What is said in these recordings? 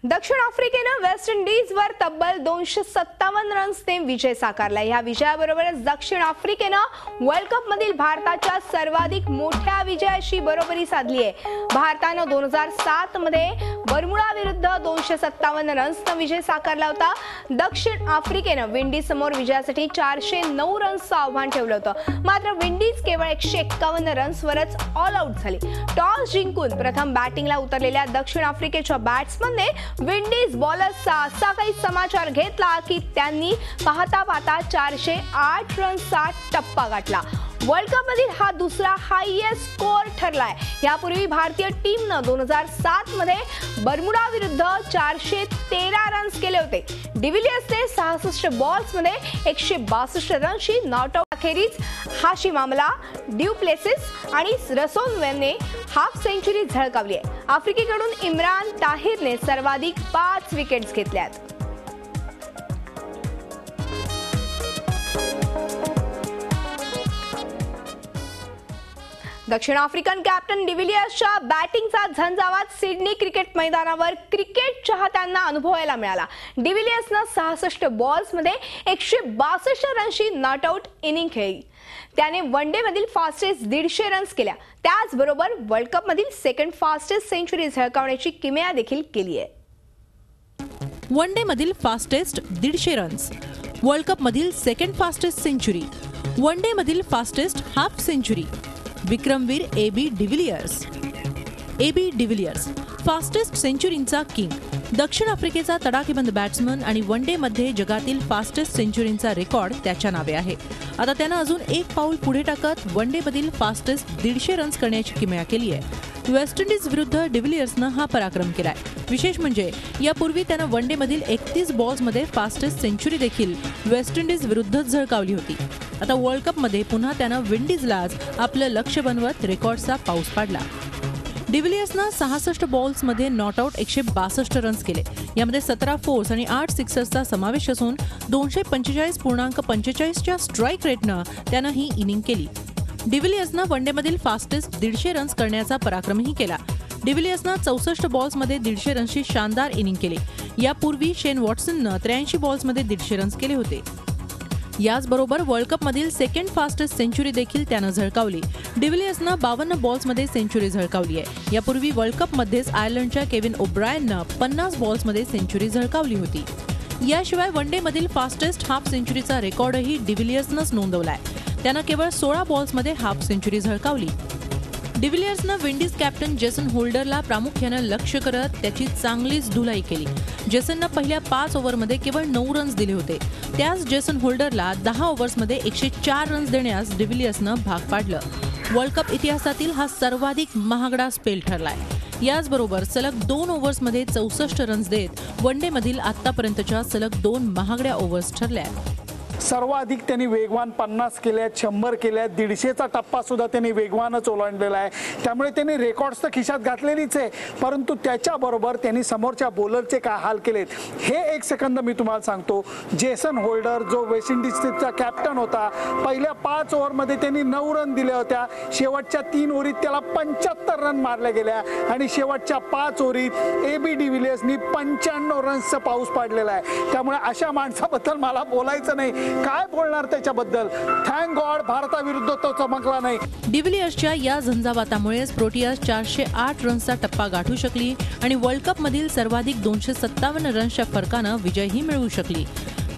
दक्षिण आफ्रिकेने वेस्ट इंडीजवर तब्बल 257 रन्सने विजय साकारला। या विजयाबरोबरच दक्षिण आफ्रिकेने वर्ल्ड कप मधील भारताच्या सर्वाधिक मोठ्या विजयाशी बरोबरी साधली आहे। भारताने 2007 मध्ये बर्मुडा विरुद्ध 257 रन्सने विजय साकारला होता। दक्षिण आफ्रिकेने विंडीज समोर विजयासाठी 409 रन्सचं आव्हान ठेवलं होतं, मात्र विंडीज केवळ 151 रन्सवरच ऑल आउट झाली। टॉस जिंकून प्रथम बॅटिंगला उतरलेल्या दक्षिण आफ्रिकेच्या बॅट्समनने विंडीज बॉलर्सचा असा काही समाचार घेतला की त्यांनी पाहता पाहता 408 रन्सचा टप्पा गाठला। वर्ल्ड कप मधील हा दुसरा हायएस्ट स्कोअर ठरलाय। यापूर्वी भारतीय टीमने 2007 मध्ये बर्मुडा विरुद्ध 413 रन्स केले होते। डिव्हिलियर्सने 66 बॉल्स मध्ये 162 रन्सची नॉट आउट। अखेरीस हाशिम आमला, ड्यू प्लेसिस आणि रसोनवेने हाफ सेंचुरी झळकावली आहे। आफ्रिकेकडून इम्रान ताहिरने सर्वाधिक 5 विकेट्स घेतल्यात। दक्षिण आफ्रिकन कॅप्टन डिव्हिलियर्सच्या बॅटिंगचा झंझावात सिडनी क्रिकेट मैदानावर क्रिकेट चाहत्यांना अनुभवायला मिळाला। डिव्हिलियर्सने 66 बॉल्समध्ये 162 रन्सची नॉट आउट इनिंग खेळली। त्याने वन डे मधील फास्टेस्ट 150 रन्स केल्या। त्याचबरोबर वर्ल्ड कप मधील सेकंड फास्टेस्ट सेंचुरी झळकावण्याची किमया देखील केली आहे। वन डे मधील फास्टेस्ट 150 रन्स, वर्ल्ड कप मधील second fastest century, one day मधील फास्टेस्ट हाफ सेंचुरी। विक्रमवीर एबी डिव्हिलियर्स फास्टेस्ट सेंचुरींचा किंग। दक्षिण आफ्रिकेचा तडाखेबंद बॅट्समन आणि वन डे मध्ये जगातील फास्टेस्ट सेंचुरींचा रेकॉर्ड त्याच्या नावे आहे। आता त्यानं अजून एक पाऊल पुढे टाकत वन डे मधील फास्टेस्ट 150 रन्स करण्याची किमया केली आहे। वेस्ट इंडीज विरुद्ध डिव्हिलियर्सनं हा पराक्रम केलाय। विशेष म्हणजे यापूर्वी त्यानं वन डे मधील 31 बॉल्समध्ये फास्टेस्ट सेंचुरी देखील वेस्ट इंडीज विरुद्धच झळकावली होती। आता वर्ल्ड कप मध्ये पुन्हा त्यानं विंडीजलाच आपलं लक्ष्य बनवत रेकॉर्डचा पाऊस पाडला। डिव्हिलियर्सनं 66 बॉल्समध्ये नॉट आउट 162 रन्स केले। यामध्ये 17 फोर्स आणि 8 सिक्सर्सचा समावेश असून 245.45 च्या स्ट्राईक रेटनं त्यानं ही इनिंग केली। डिव्हिलियर्सनं वन डे मधील फास्टेस्ट 150 रन्स करण्याचा पराक्रमही केला। डिव्हिलियर्सनं 64 बॉल्समध्ये 150 रन्सची शानदार इनिंग केली। यापूर्वी शेन वॉटसननं 83 बॉल्समध्ये 150 रन्स केले होते। याचबरोबर वर्ल्ड कप मधील सेकंड फास्टेस्ट सेंचुरी देखील त्यानं झळकावली। डिव्हिलियर्सनं 52 बॉल्समध्ये सेंचुरी झळकावली आहे। यापूर्वी वर्ल्ड कप मध्येच आयर्लंडच्या केविन ओब्रायननं 50 बॉल्समध्ये सेंचुरी झळकावली होती। याशिवाय वन डे मधील फास्टेस्ट हाफ सेंचुरीचा रेकॉर्डही डिव्हिलियर्सनंच नोंदवलाय। त्यानं केवळ 16 बॉल्समध्ये half century झळकावली। डिव्हिलियर्सनं Windies captain Jason होल्डरला प्रामुख्यानं लक्ष्य करत त्याची चांगलीच धुलाई केली। जेसननं पहिल्या 5 ओव्हरमध्ये केवळ 9 रन्स दिले होते। त्याच जेसन होल्डरला 10 ओव्हर्समध्ये 104 रन्स देण्यास डिव्हिलियर्सनं भाग पाडलं। वर्ल्ड कप इतिहासातील हा सर्वाधिक महागडा स्पेल ठरलाय। याचबरोबर सलग 2 ओव्हर्समध्ये 64 रन्स देत वन डे मधील आतापर्यंतच्या सलग 2 महागड्या ओव्हर्स ठरल्या। सर्वाधिक त्यांनी वेगवान 50 केल्या, 100 केल्या, 150चा टप्पा सुद्धा त्यांनी वेगवानच ओलांडलेला आहे। त्यामुळे त्यांनी रेकॉर्ड्स तर खिशात घातलेलीच आहे, परंतु त्याच्याबरोबर त्यांनी समोरच्या बॉलरचे काय हाल केलेत हे एक सेकंद मी तुम्हाला सांगतो। जेसन होल्डर जो वेस्ट इंडीजचा कॅप्टन होता, पहिल्या 5 ओव्हरमध्ये त्यांनी 9 रन दिल्या होत्या। शेवटच्या 3 ओव्हरीत त्याला 75 रन मारल्या गेल्या आणि शेवटच्या 5 ओव्हरीत एबी डिव्हिलियर्सनी 95 रन्सचा पाऊस पाडलेला आहे। त्यामुळे अशा माणसाबद्दल मला बोलायचं नाही, काय बोलणार त्याच्याबद्दल। थँक गॉड भारताविरुद्ध तो चमकला नाही। डिव्हिलियर्सच्या या झंझावातामुळेच प्रोटियाज 408 रन्सचा टप्पा गाठू शकली आणि वर्ल्ड कप मधील सर्वाधिक 257 रन्सच्या फरकानं विजयही मिळवू शकली।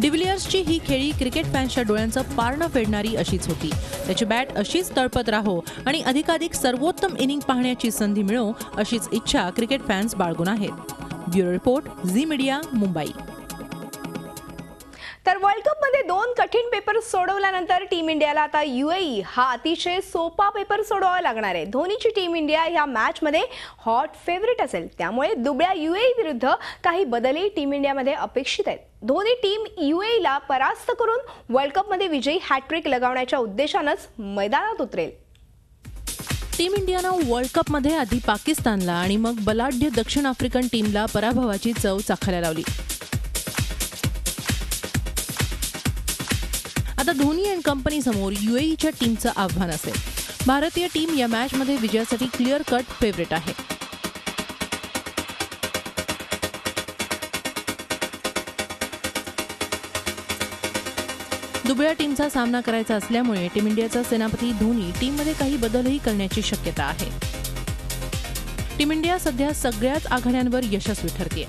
डिव्हिलियर्सची ही खेळी क्रिकेट फॅन्सच्या डोळ्यांचं पारणं फेडणारी अशीच होती। त्याची बॅट अशीच तळपत राहो आणि अधिकाधिक सर्वोत्तम इनिंग पाहण्याची संधी मिळो अशीच इच्छा क्रिकेट फॅन्स बाळगून आहेत। Bureau report, Zee Media, Mumbai. तर वर्ल्ड कप मध्ये 2 कठीण पेपर सोडवल्यानंतर टीम इंडियाला आता यूएई हा अतिशय सोपा पेपर सोडवावा लागणार आहे। धोनीची टीम इंडिया ह्या मॅच मध्ये हॉट फेवरेट असेल, त्यामुळे दुबळ्या यूएई विरुद्ध काही बदलही टीम इंडियामध्ये अपेक्षित आहेत। धोनी टीम यूएईला परास्त करून वर्ल्ड कप मध्ये विजयी हॅट्रिक लगावण्याच्या उद्देशानंच मैदानात उतरेल। टीम इंडियानं वर्ल्ड कप मध्ये आधी पाकिस्तानला आणि मग बलाढ्य दक्षिण आफ्रिकन टीमला पराभवाची चव चाखायला लावली। आता धोनी अँड कंपनी समोर यूएईच्या टीमचं आव्हान असेल। भारतीय टीम या मॅचमध्ये विजयासाठी क्लिअर कट फेवरेट आहे। दुबळ्या टीमचा सामना करायचा असल्यामुळे टीम इंडियाचा सेनापती धोनी टीममध्ये काही बदलही करण्याची शक्यता आहे. टीम इंडिया सध्या सगळ्याच आघाड्यांवर यशस्वी ठरतेय.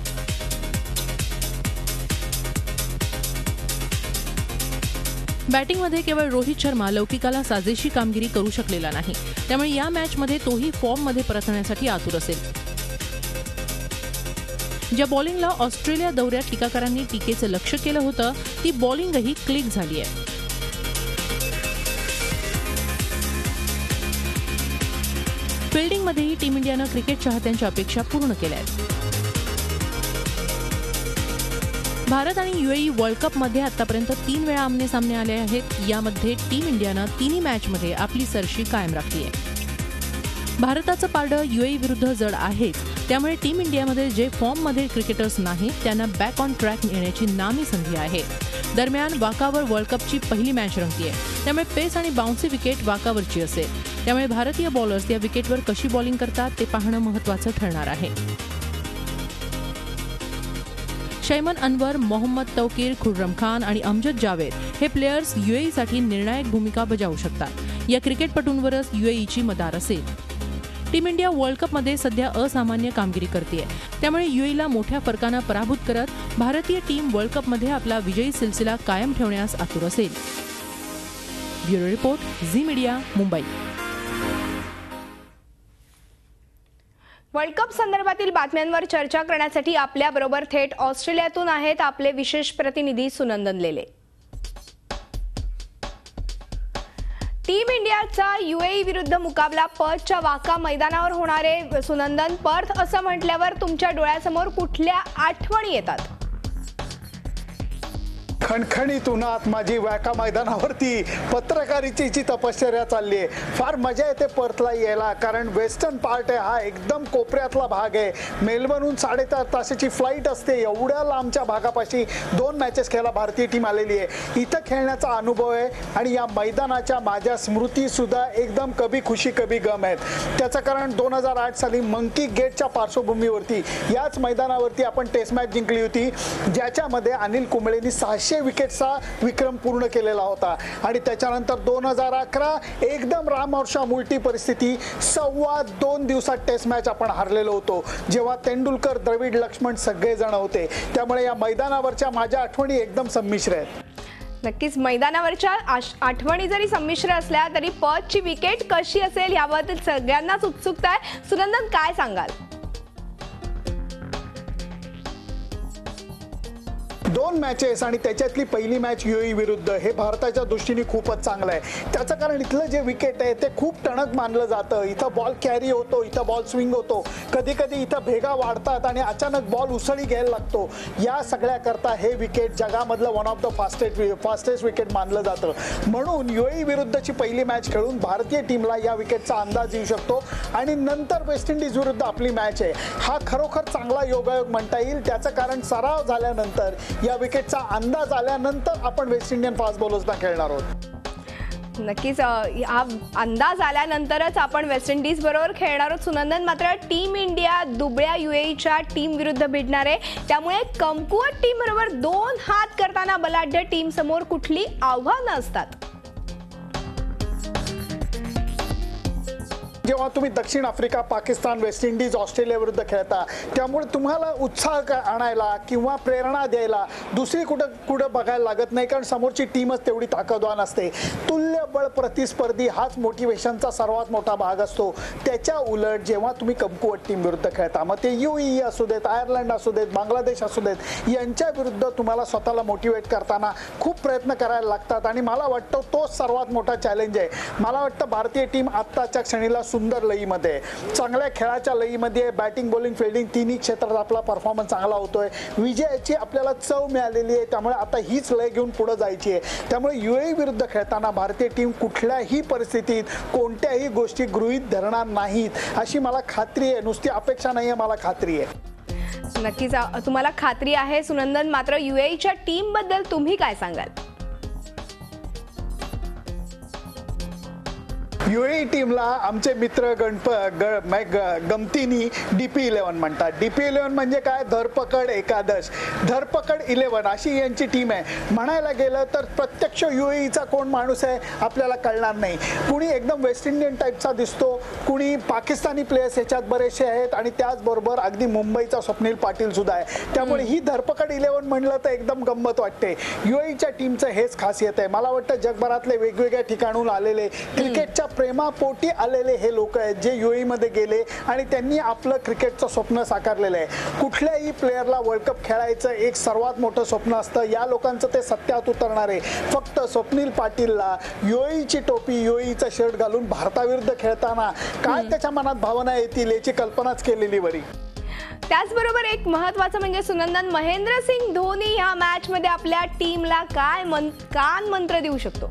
बॅटिंगमध्ये केवळ रोहित शर्मा लौकिकाला साजेशी कामगिरी करू शकलेला नाही, त्यामुळे या मॅचमध्ये तोही फॉर्ममध्ये परतण्यासाठी आतुर असेल. ज्या बॉलिंगला ऑस्ट्रेलिया दौऱ्यात टीकाकारांनी टीकेचं लक्ष केलं होतं ती बॉलिंगही क्लिक झाली आहे. फिल्डिंगमध्येही टीम इंडियानं क्रिकेट चाहत्यांच्या अपेक्षा पूर्ण केल्या आहेत. भारत आणि युएई वर्ल्ड कपमध्ये आतापर्यंत 3 वेळा आमने-सामने आले आहेत. यामध्ये टीम इंडियानं तिन्ही मॅचमध्ये आपली सरशी कायम राखली आहे. भारताचं पारडं युएई विरुद्ध जड आहे, त्यामुळे टीम इंडियामध्ये जे फॉर्ममध्ये क्रिकेटर्स नाहीत त्यांना बॅक ऑन ट्रॅक येण्याची नामी संधी आहे. दरम्यान वाकावर वर्ल्ड कपची पहिली मॅच रंगतीये, त्यामुळे पेस आणि बाउन्सी विकेट वाकावरची असेल. त्यामुळे भारतीय बॉलर्स या विकेटवर कशी बॉलिंग करतात ते पाहणं महत्त्वाचं ठरणार आहे. शैमन अनवर, मोहम्मद तौकीर, खुर्रम खान आणि अमजद जावेद हे प्लेयर्स युएईसाठी निर्णायक भूमिका बजावू शकतात. या क्रिकेटपटूंवरच युएईची मदार असेल. टीम इंडिया वर्ल्ड कपमध्ये सध्या असामान्य कामगिरी करतेय, त्यामुळे युएईला मोठ्या फरकानं पराभूत करत भारतीय टीम वर्ल्ड कपमध्ये आपला विजयी सिलसिला कायम ठेवण्यास आतुर असेल. Bureau report, Zee Media, Mumbai. World cup संदर्भातील बातम्यांवर चर्चा करण्यासाठी आपल्याबरोबर थेट ऑस्ट्रेलियातून आहेत आपले विशेष प्रतिनिधी सुनंदन लेले. टीम इंडियाचा युएई विरुद्ध मुकाबला पर्थच्या वाका मैदानावर होणार आहे. सुनंदन, पर्थ असं म्हटल्यावर तुमच्या डोळ्यासमोर कुठल्या आठवणी येतात? खणखणीत उन्हात माझी वाका मैदानावरती पत्रकारितेची तपश्चर्या चालली आहे. फार मजा येते पर्थला यायला, कारण वेस्टर्न पार्ट आहे हा, एकदम कोपऱ्यातला भाग आहे. मेलबर्नहून 3.5 तासाची फ्लाईट असते. एवढ्या लांबच्या भागापाशी 2 मॅचेस खेळायला भारतीय टीम आलेली आहे. इथं खेळण्याचा अनुभव आहे आणि या मैदानाच्या माझ्या स्मृती सुद्धा एकदम कभी खुशी कभी गम आहेत. त्याचं कारण 2008 साली मंकी गेटच्या पार्श्वभूमीवरती याच मैदानावरती आपण टेस्ट मॅच जिंकली होती, ज्याच्यामध्ये अनिल कुंबळेंनी 600 विकेटचा विक्रम पूर्ण केलेला होता. आणि त्याच्यानंतर 2011 एकदम रामवर्षा उलटी परिस्थिती, 2.25 दिवसात टेस्ट मॅच आपण हारलेलो होतो, जेव्हा तेंडुलकर, द्रविड, लक्ष्मण सगळेजण होते. त्यामुळे या मैदानावरच्या माझ्या आठवणी एकदम संमिश्र आहेत. नक्कीच मैदानावरच्या आठवणी जरी संमिश्र असल्या तरी पर्थची विकेट कशी असेल याबद्दल सगळ्यांनाच उत्सुकता आहे. सुनंदन, काय सांगाल? 2 मॅचेस आणि त्याच्यातली पहिली मॅच युएई विरुद्ध, हे भारताच्या दृष्टीने खूपच चांगलं आहे. त्याचं कारण इथलं जे विकेट आहे ते खूप टणक मानलं जातं. इथं बॉल कॅरी होतो, इथं बॉल स्विंग होतो, कधी कधी इथं भेगा वाढतात आणि अचानक बॉल उसळी घ्यायला लागतो. या सगळ्याकरता हे विकेट जगामधलं one of the fastest wicket मानलं जातं. म्हणून युएई विरुद्धची पहिली मॅच खेळून भारतीय टीमला या विकेटचा अंदाज येऊ शकतो. आणि नंतर वेस्ट इंडिज विरुद्ध आपली मॅच आहे, हा खरोखर चांगला योगायोग म्हणता येईल. त्याचं कारण सराव झाल्यानंतर, या विकेटचा अंदाज आल्यानंतर आपण वेस्ट इंडियन फास्ट बॉलर्सना खेळणार आहोत. नक्कीच हा अंदाज आल्यानंतरच आपण वेस्ट इंडिज बरोबर खेळणार आहोत. सुनंदन, मात्र टीम इंडिया दुबळ्या युएईच्या टीम विरुद्ध भिडणार आहे, त्यामुळे कमकुवत टीम बरोबर 2 हात करताना बलाढ्य टीम समोर कुठली आव्हानं असतात? जेव्हा तुम्ही दक्षिण Africa, Pakistan, West Indies, Australia विरुद्ध खेळता, त्यामुळे तुम्हाला उत्साह आणायला किंवा प्रेरणा द्यायला दुसरी कुठं बघायला लागत नाही, कारण समोरची टीमच तेवढी ताकदवान असते. तुल्यबळ प्रतिस्पर्धी हाच मोटिवेशनचा सर्वात मोठा भाग असतो. त्याच्या उलट जेव्हा तुम्ही कमकुवत टीम विरुद्ध खेळता, मग ते युएई असू देत, आयर्लंड असू देत, बांगलादेश असू देत, यांच्या विरुद्ध तुम्हाला स्वतःला मोटिवेट करताना खूप प्रयत्न करायला लागतात. आणि मला वाटतं तोच सर्वात मोठा चॅलेंज आहे. मला वाटतं भारतीय टीम आत्ताच्या क्षणीला सुंदर लईमध्ये, चांगल्या खेळाच्या लईमध्ये, बॅटिंग, बॉलिंग, फिल्डिंग तिन्ही क्षेत्रात आपला परफॉर्मन्स चांगला होतोय. विजयाची आपल्याला चव मिळालेली आहे, त्यामुळे आता हीच लय घेऊन पुढे जायची आहे. त्यामुळे युएई विरुद्ध खेळताना भारतीय टीम कुठल्याही परिस्थितीत कोणत्याही गोष्टी गृहीत धरणार नाहीत, अशी मला खात्री आहे. नुसती अपेक्षा नाही आहे, मला खात्री आहे. नक्कीच तुम्हाला खात्री आहे सुनंदन. मात्र युएईच्या टीम बद्दल तुम्ही काय सांगाल? UAE टीमला आमचे मित्र गमतीनी DP11 म्हणतात. DP11 म्हणजे काय? धरपकड एकादश, धरपकड 11 अशी यांची टीम आहे. म्हणायला गेलं तर प्रत्यक्ष UAEचा कोण माणूस आहे आपल्याला कळणार नाही. कुणी एकदम वेस्ट इंडियन टाईपचा दिसतो, कुणी पाकिस्तानी प्लेयर्स याच्यात बरेचसे आहेत आणि त्याचबरोबर अगदी मुंबईचा स्वप्नील पाटील सुद्धा आहे. त्यामुळे ही धरपकड 11 म्हणलं तर एकदम गंमत वाटते. UAEच्या टीमचं हेच खासियत आहे. मला वाटतं जगभरातले वेगवेगळ्या ठिकाणून आलेले क्रिकेटच्या प्रेमापोटी आलेले हे लोक आहेत जे UAE मध्ये गेले आणि त्यांनी आपलं क्रिकेटचं स्वप्न साकारलेलं आहे. कुठल्याही प्लेयरला वर्ल्ड कप खेळायचं एक सर्वात मोठं स्वप्न असतं. या लोकांचं ते सत्यात उतरणार आहे. फक्त स्वप्नील पाटीलला UAEची टोपी, UAEचा शर्ट घालून भारताविरुद्ध खेळताना काय त्याच्या मनात भावना येतील याची कल्पनाच केलेली बरी. त्याचबरोबर एक महत्त्वाचं म्हणजे सुनंदन, महेंद्रसिंग धोनी या मॅच मध्ये आपल्या टीमला काय कान मंत्र देऊ शकतो?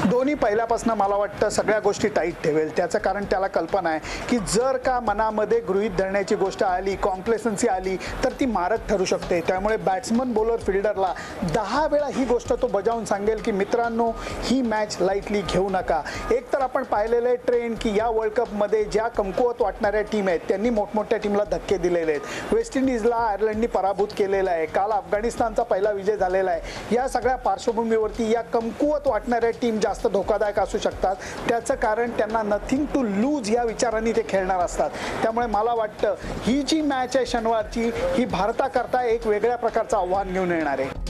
धोनी पहिल्यापासून मला वाटतं सगळ्या गोष्टी टाईट ठेवेल. त्याचं कारण त्याला कल्पना आहे की जर का मनामध्ये गृहीत धरण्याची गोष्ट आली, कॉम्प्लेसन्सी आली तर ती मारक ठरू शकते. त्यामुळे बॅट्समन, बॉलर, फिल्डरला 10 वेळा ही गोष्ट तो बजावून सांगेल की मित्रांनो ही मॅच लाईटली घेऊ नका. एक तर आपण पाहिलेलं आहे ट्रेंड की या वर्ल्ड कपमध्ये ज्या कमकुवत वाटणाऱ्या टीम आहेत त्यांनी मोठमोठ्या टीमला धक्के दिलेले आहेत. वेस्ट इंडिजला आयर्लंडनी पराभूत केलेला आहे. काल अफगाणिस्तानचा पहिला विजय झालेला आहे. या सगळ्या पार्श्वभूमीवरती या कमकुवत वाटणाऱ्या टीम जास्त धोकादायक असू शकतात. त्याचं कारण त्यांना नथिंग टू लूज या विचारांनी ते खेळणार असतात. त्यामुळे मला वाटतं ही जी मॅच आहे शनिवारची ही भारताकरता एक वेगळ्या प्रकारचं आव्हान घेऊन येणार आहे.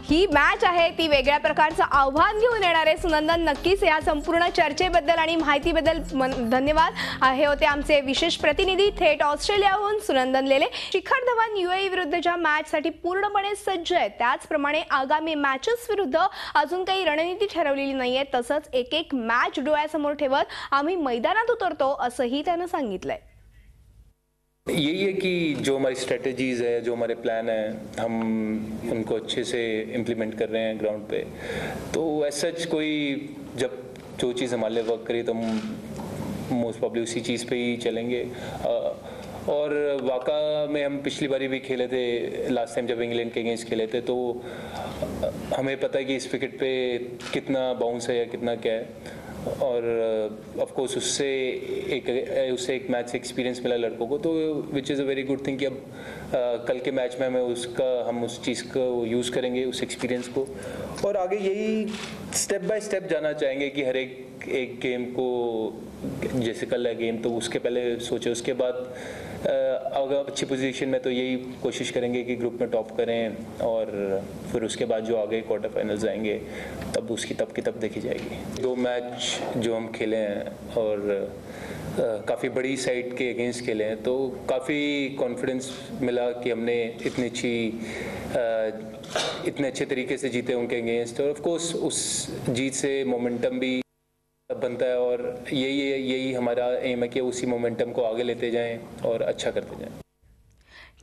ही मॅच आहे ती वेगळ्या प्रकारचं आव्हान घेऊन येणार आहे. सुनंदन, नक्कीच या संपूर्ण चर्चेबद्दल आणि माहितीबद्दल धन्यवाद. हे होते आमचे विशेष प्रतिनिधी थेट ऑस्ट्रेलियाहून सुनंदन लेले. शिखर धवन UAE विरुद्धच्या मॅचसाठी पूर्णपणे सज्ज आहे. त्याचप्रमाणे आगामी मॅचेस विरुद्ध अजून काही रणनीती ठरवलेली नाहीये. तसंच एक एक मॅच डोळ्यासमोर ठेवत आम्ही मैदानात उतरतो असंही त्यानं सांगितलंय. यही है कि जो हमारी स्ट्रेटजीज़ है, जो हमारे प्लान है, हम उनको अच्छे से इम्प्लीमेंट कर रहे हैं ग्राउंड पे. तो ऐसा कोई जब जो चीज़ हमारे लिए वर्क करी तो हम मोस्ट प्रॉब्ली उसी चीज़ पे ही चलेंगे. और वाका में हम पिछली बारी भी खेले थे, लास्ट टाइम जब इंग्लैंड के अगेंस्ट खेले थे, तो हमें पता है कि इस विकेट पे कितना बाउंस है या कितना क्या है. और ऑफ कोर्स उससे एक मैच एक्सपीरियंस मिला लड़कों को, तो which is a very good thing कि अब कल के मैच में हम उस चीज़ को यूज़ करेंगे, उस एक्सपीरियंस को. और आगे यही स्टेप बाय स्टेप जाना चाहेंगे कि हर एक गेम को, जैसे कल है गेम तो उसके पहले सोचे, उसके बाद अगर अच्छी पोजीशन में तो यही कोशिश करेंगे कि ग्रुप में टॉप करें. और फिर उसके बाद जो आगे क्वार्टर फाइनल्स आएंगे तब उसकी तब की तब देखी जाएगी. 2 मैच जो हम खेले हैं और काफ़ी बड़ी साइड के अगेंस्ट खेले हैं, तो काफ़ी कॉन्फिडेंस मिला कि हमने इतने अच्छे तरीके से जीते उनके अगेंस्ट. और ऑफ कोर्स उस जीत से मोमेंटम भी बनता है और यही हमारा एम है कि उसी मोमेंटम को आगे लेते जाएं और अच्छा करते जाएं.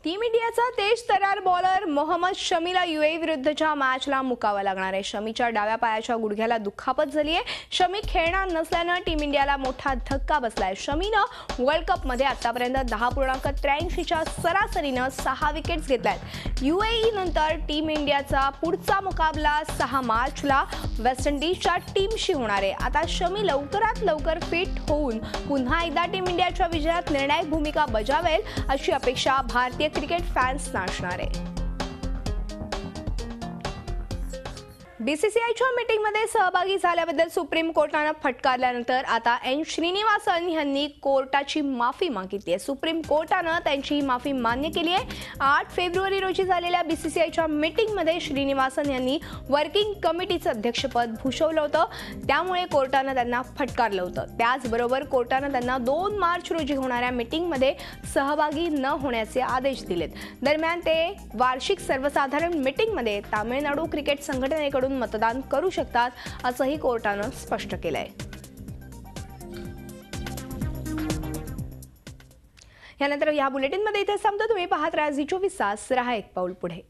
टीम इंडियाचा तेज तरार बॉलर मोहम्मद शमीला UAE विरुद्धच्या मॅचला मुकावं लागणार आहे. शमीच्या डाव्या पायाच्या गुडघ्याला दुखापत झाली आहे. शमी खेळणार नसल्यानं टीम इंडियाला मोठा धक्का बसलाय. शमीनं वर्ल्ड कपमध्ये आतापर्यंत 10.83च्या सरासरीनं 6 विकेट्स घेतल्यात. UAE नंतर टीम इंडियाचा पुढचा मुकाबला 6 मार्चला वेस्ट इंडिजच्या टीमशी होणार आहे. आता शमी लवकरात लवकर फिट होऊन पुन्हा एकदा टीम इंडियाच्या विजयात निर्णायक भूमिका बजावेल अशी अपेक्षा भारतीय क्रिकेट फॅन्स असणार आहे. BCCIच्या मीटिंगमध्ये सहभागी झाल्याबद्दल सुप्रीम कोर्टानं फटकारल्यानंतर आता N श्रीनिवासन यांनी कोर्टाची माफी मागितली आहे. सुप्रीम कोर्टानं त्यांची ही माफी मान्य केली आहे. 8 फेब्रुवारी रोजी झालेल्या BCCIच्या मीटिंगमध्ये श्रीनिवासन यांनी वर्किंग कमिटीचं अध्यक्षपद भूषवलं होतं. त्यामुळे कोर्टानं त्यांना फटकारलं होतं. त्याचबरोबर कोर्टानं त्यांना 2 मार्च रोजी होणाऱ्या मीटिंगमध्ये सहभागी न होण्याचे आदेश दिलेत. दरम्यान ते वार्षिक सर्वसाधारण मीटिंगमध्ये तामिळनाडू क्रिकेट संघटनेकडून मतदान करू शकतात असंही कोर्टानं स्पष्ट केलंय. यानंतर या बुलेटिनमध्ये इथे संपतो. तुम्ही पाहत राहा झी24 तास. रहा एक पाऊल पुढे.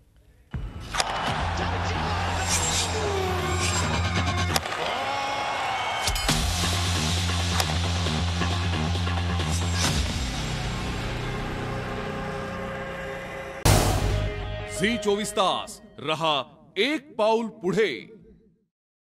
झी24 तास. रहा एक पाऊल पुढे.